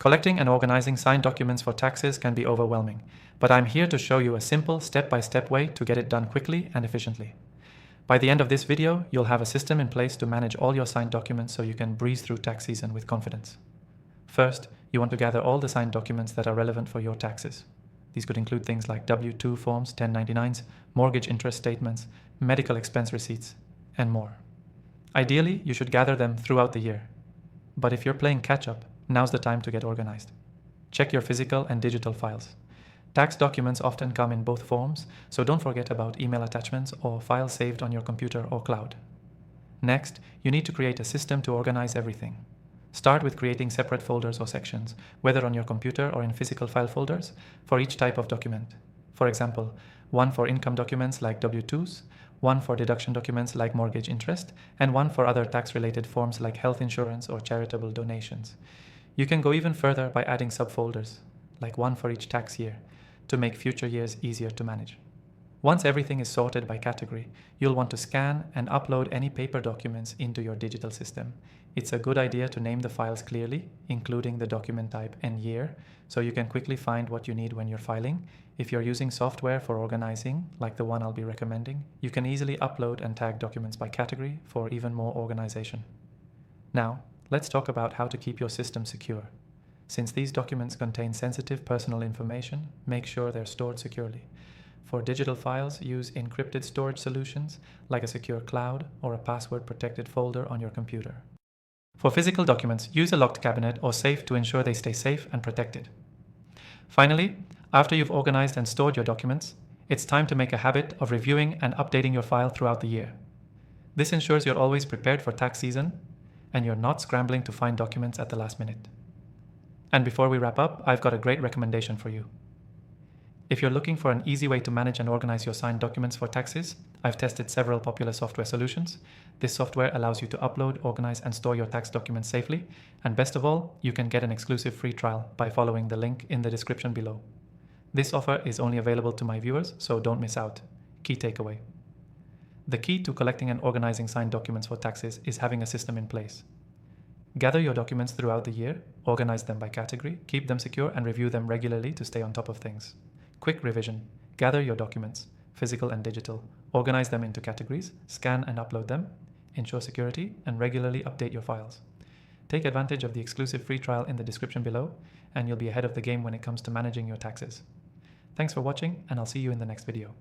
Collecting and organizing signed documents for taxes can be overwhelming, but I'm here to show you a simple step-by-step way to get it done quickly and efficiently. By the end of this video, you'll have a system in place to manage all your signed documents so you can breeze through tax season with confidence. First, you want to gather all the signed documents that are relevant for your taxes. These could include things like W-2 forms, 1099s, mortgage interest statements, medical expense receipts, and more. Ideally, you should gather them throughout the year. But if you're playing catch-up, now's the time to get organized. Check your physical and digital files. Tax documents often come in both forms, so don't forget about email attachments or files saved on your computer or cloud. Next, you need to create a system to organize everything. Start with creating separate folders or sections, whether on your computer or in physical file folders, for each type of document. For example, one for income documents like W-2s, one for deduction documents like mortgage interest, and one for other tax-related forms like health insurance or charitable donations. You can go even further by adding subfolders, like one for each tax year, to make future years easier to manage. Once everything is sorted by category, you'll want to scan and upload any paper documents into your digital system. It's a good idea to name the files clearly, including the document type and year, so you can quickly find what you need when you're filing. If you're using software for organizing, like the one I'll be recommending, you can easily upload and tag documents by category for even more organization. Now, let's talk about how to keep your system secure. Since these documents contain sensitive personal information, make sure they're stored securely. For digital files, use encrypted storage solutions like a secure cloud or a password-protected folder on your computer. For physical documents, use a locked cabinet or safe to ensure they stay safe and protected. Finally, after you've organized and stored your documents, it's time to make a habit of reviewing and updating your file throughout the year. This ensures you're always prepared for tax season and you're not scrambling to find documents at the last minute. And before we wrap up, I've got a great recommendation for you. If you're looking for an easy way to manage and organize your signed documents for taxes, I've tested several popular software solutions. This software allows you to upload, organize, and store your tax documents safely. And best of all, you can get an exclusive free trial by following the link in the description below. This offer is only available to my viewers, so don't miss out. Key takeaway. The key to collecting and organizing signed documents for taxes is having a system in place. Gather your documents throughout the year, organize them by category, keep them secure, and review them regularly to stay on top of things. Quick revision. Gather your documents, physical and digital, organize them into categories, scan and upload them, ensure security, and regularly update your files. Take advantage of the exclusive free trial in the description below, and you'll be ahead of the game when it comes to managing your taxes. Thanks for watching, and I'll see you in the next video.